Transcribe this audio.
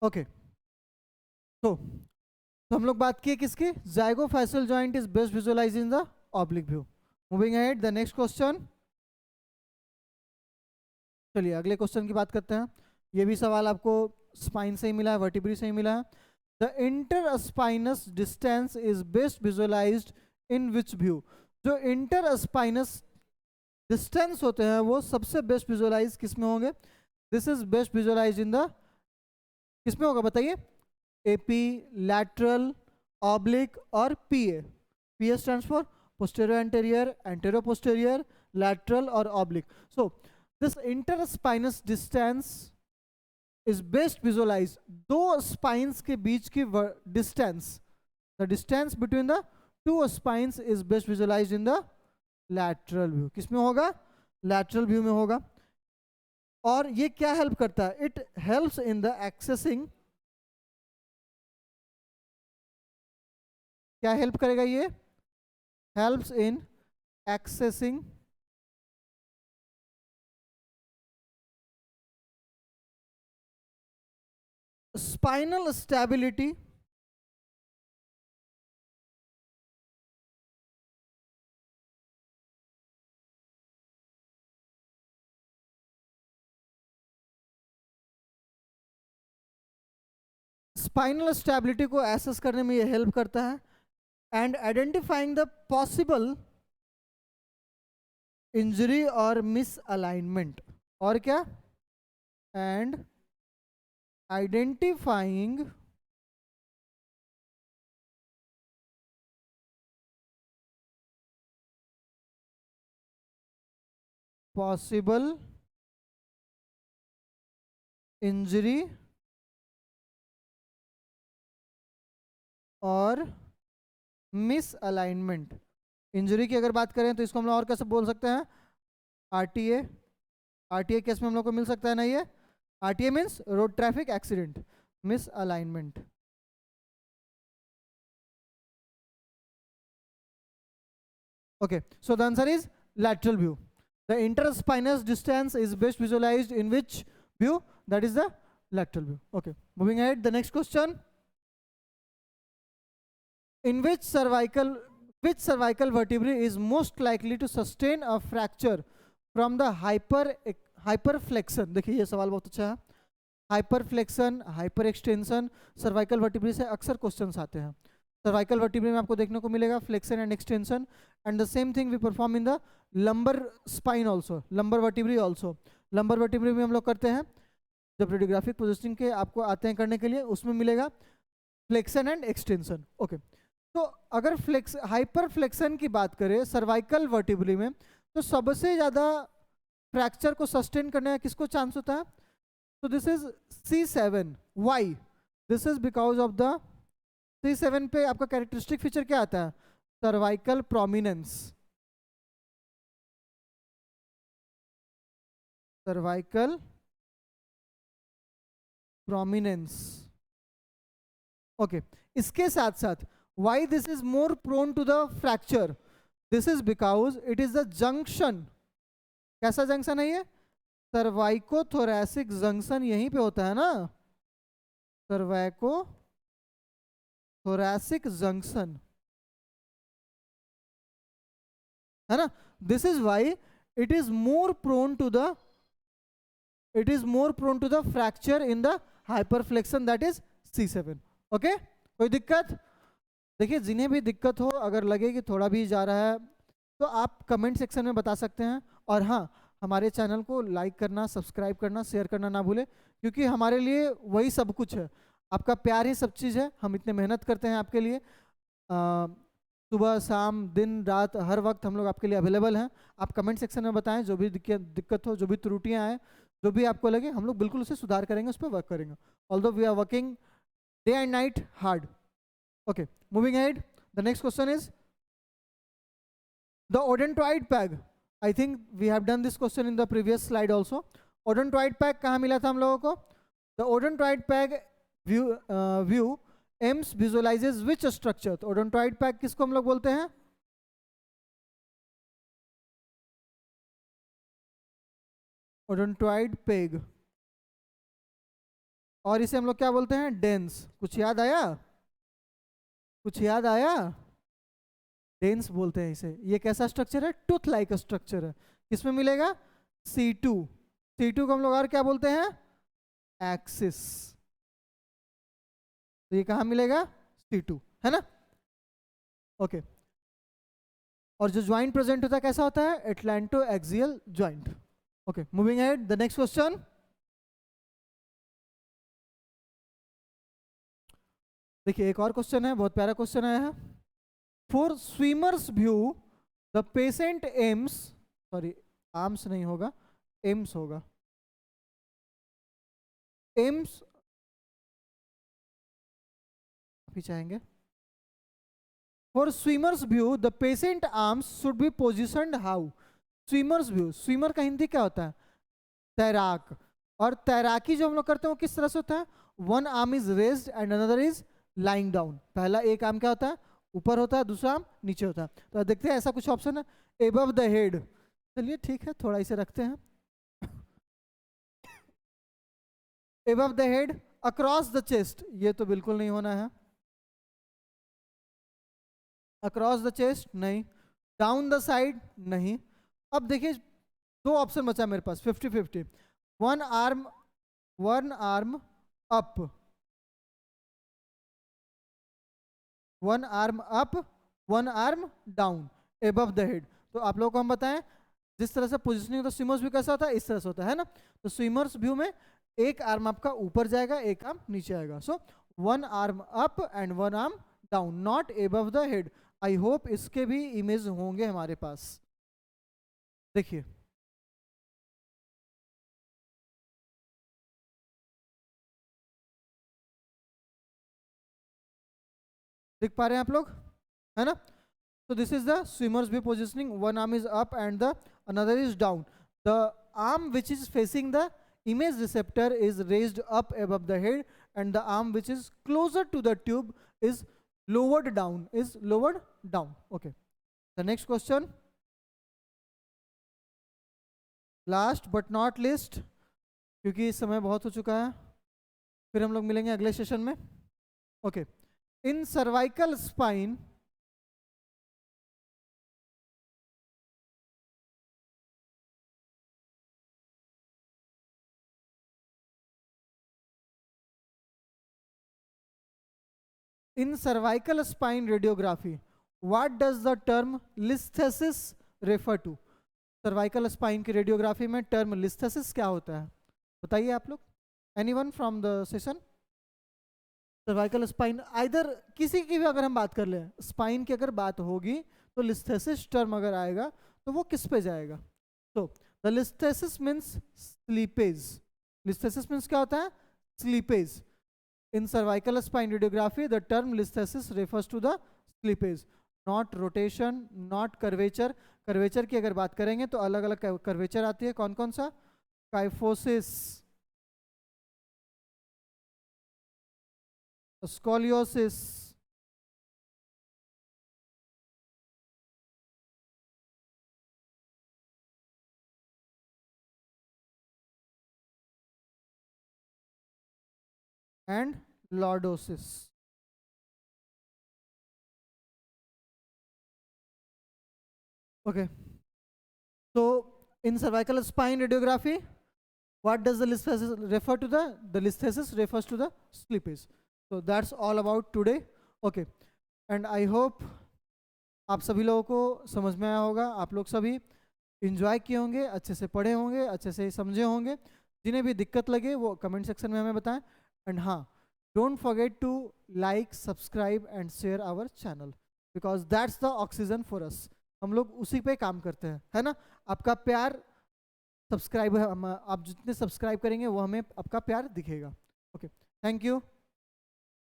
Okay, तो हम लोग बात किए किसकी, zygofacial joint is best visualize in the oblique view. Moving ahead, the next question. चलिए अगले क्वेश्चन की बात करते हैं। ये भी सवाल आपको स्पाइन से ही मिला है, वर्टिब्री से ही मिला है। The interspinous distance is best visualized in which view. जो इंटर स्पाइनस डिस्टेंस होते हैं वो सबसे बेस्ट विजुअलाइज किस में होंगे? This is best visualize in the, किस में होगा बताइए? एपी, लैटरल, ऑब्लिक और PA. PA stands for posterior anterior, antero posterior, lateral और oblique. So this interspinous distance is best visualize, दो स्पाइंस के बीच की distance, the distance between the to spines is best visualize in the lateral view. किस में होगा? Lateral view में होगा। और ये क्या हेल्प करता है? It helps in the accessing, क्या हेल्प करेगा ये? Helps in accessing spinal stability spinal stability को एसेस करने में ये हेल्प करता है, and identifying the possible injury और मिस अलाइनमेंट। और क्या? एंड आइडेंटिफाइंग पॉसिबल इंजरी और मिस अलाइनमेंट। इंजरी की अगर बात करें तो इसको हम लोग और कैसे बोल सकते हैं? आरटीए। आरटीए केस में हम लोग को मिल सकता है ना ये? RTA means road traffic accident, miss alignment. Okay, so the answer is lateral view. The interspinous distance is best visualized in which view? That is the lateral view. Okay, moving ahead, the next question. In which cervical vertebrae is most likely to sustain a fracture from the hyperflexion? देखिए ये सवाल बहुत अच्छा है। हाइपरफ्लेक्शन, hyper extension, cervical vertebrae से अक्सर questions आते हैं। सर्वाइकल वर्टिब्रे में आपको देखने को मिलेगा flexion and extension, and the same thing we perform in the lumbar spine also, lumbar vertebrae also. Lumbar vertebrae में हम लोग करते हैं जब रेडियोग्राफिक पोजिशनिंग के आपको आते हैं करने के लिए, उसमें मिलेगा फ्लेक्शन एंड एक्सटेंशन। ओके, तो अगर हाइपर फ्लेक्शन की बात करें सर्वाइकल वर्टिब्रे में, तो सबसे ज़्यादा फ्रैक्चर को सस्टेन करने का किसको चांस होता है? So this is C7. Why? This is because of the C7 पे आपका कैरेक्टरिस्टिक फीचर क्या आता है? Cervical prominence. Cervical prominence. Okay, इसके साथ साथ why this is more prone to the fracture? This is because it is the junction. कैसा junction है ये? सर्वाइकोथोरैसिक जंक्शन यहीं पे होता है ना, सर्वाइको thoracic junction, है ना? This is why it is more prone to the, it is more prone to the fracture in the hyperflexion, that is C7। Okay, कोई दिक्कत? देखिए जिन्हें भी दिक्कत हो, अगर लगे कि थोड़ा भी जा रहा है तो आप कमेंट सेक्शन में बता सकते हैं। और हाँ, हमारे चैनल को लाइक करना, सब्सक्राइब करना, शेयर करना ना भूले, क्योंकि हमारे लिए वही सब कुछ है। आपका प्यार ही सब चीज़ है। हम इतने मेहनत करते हैं आपके लिए, सुबह शाम दिन रात हर वक्त हम लोग आपके लिए अवेलेबल हैं। आप कमेंट सेक्शन में बताएं जो भी दिक्कत हो, जो भी त्रुटियां आए, जो भी आपको लगे, हम लोग बिल्कुल उसे सुधार करेंगे, उस पर वर्क करेंगे। Although we are working day and night hard. Okay, moving ahead, the next question is the odontoid peg. I think we have done this question in the previous slide also. Odontoid peg कहाँ मिला था हम लोगों को? The odontoid peg view aims visualizes which structure? तो odontoid peg किसको हम लोग बोलते हैं? ओडोंटॉइड पेग और इसे हम लोग क्या बोलते हैं, डेंस। कुछ याद आया, कुछ याद आया, डेंस बोलते हैं इसे। ये कैसा स्ट्रक्चर है, टूथ लाइक स्ट्रक्चर है। किसमें मिलेगा, C2। C2 को हम लोग और क्या बोलते हैं, एक्सिस। तो ये कहाँ मिलेगा, C2, है ना। ओके। और जो ज्वाइंट प्रेजेंट होता है कैसा होता है, atlanto axial joint. Okay, moving ahead, the next question. देखिए एक और क्वेश्चन है, बहुत प्यारा क्वेश्चन आया है। For swimmers view the patient AIIMS, sorry arms नहीं होगा, एम्स होगा, एम्स अभी चाहेंगे। For swimmers view the patient arms should be positioned how. Swimmers view, swimmer का हिंदी क्या होता है, तैराक। और तैराकी जो हम लोग करते हैं वो किस तरह से होता है, one arm is raised and another is lying down. पहला एक आर्म क्या होता है, ऊपर होता है, दूसरा आर्म नीचे होता है। तो देखते हैं ऐसा कुछ ऑप्शन है, एबव द हेड। चलिए ठीक है, थोड़ा इसे रखते हैं। Above the head, across the chest, ये तो बिल्कुल नहीं होना है। अक्रॉस द चेस्ट नहीं, डाउन द साइड नहीं। अब देखिए दो ऑप्शन बचा मेरे पास, 50-50। One arm, one arm up, one arm up, one arm down, above the head. तो आप लोगों को हम बताएं जिस तरह से पोजिशनिंग तो स्विमर्स व्यू कैसा होता है, इस तरह से होता है ना। तो स्विमर्स व्यू में एक आर्म आपका ऊपर जाएगा, एक आर्म नीचे आएगा। So one arm up and one arm down, not above the head. I hope इसके भी इमेज होंगे हमारे पास। देखिए देख पा रहे हैं आप लोग, है ना। So this is the swimmer's view positioning. One arm is up and the another is down. The arm which is facing the image receptor is raised up above the head, and the arm which is closer to the tube is lowered down. Is lowered down. Okay. The next question. Last but not least, क्योंकि समय बहुत हो चुका है, फिर हम लोग मिलेंगे अगले सेशन में। Okay. In cervical spine, in cervical spine radiography, what does the term listhesis refer to? Cervical spine की रेडियोग्राफी में टर्म लिस्थेसिस क्या होता है, बताइए आप लोग। Anyone from the session. Cervical spine either किसी की भी अगर हम बात कर लें, स्पाइन की अगर बात होगी तो लिस्थेसिस टर्म अगर आएगा तो वो किस पे जाएगा। तो the listhesis means slippage. Listhesis means क्या होता है, slippage. In cervical spine radiography the term listhesis refers to the slippage, not rotation, not curvature. Curvature की अगर बात करेंगे तो अलग अलग कर्वेचर आती है, कौन कौन सा, kyphosis, scoliosis, and lordosis. Okay, so in cervical spine radiography what does the listhesis refer to, the listhesis refers to the slippage. So that's all about today. Okay, and I hope आप सभी लोगों को समझ में आया होगा, आप लोग सभी इंजॉय किए होंगे, अच्छे से पढ़े होंगे, अच्छे से समझे होंगे। जिन्हें भी दिक्कत लगे वो कमेंट सेक्शन में हमें बताएं। एंड हाँ, don't forget to like, subscribe and share our channel, because that's the oxygen for us. हम लोग उसी पे काम करते हैं, है ना। आपका प्यार, सब्सक्राइब, आप जितने सब्सक्राइब करेंगे वो हमें आपका प्यार दिखेगा। Okay, thank you.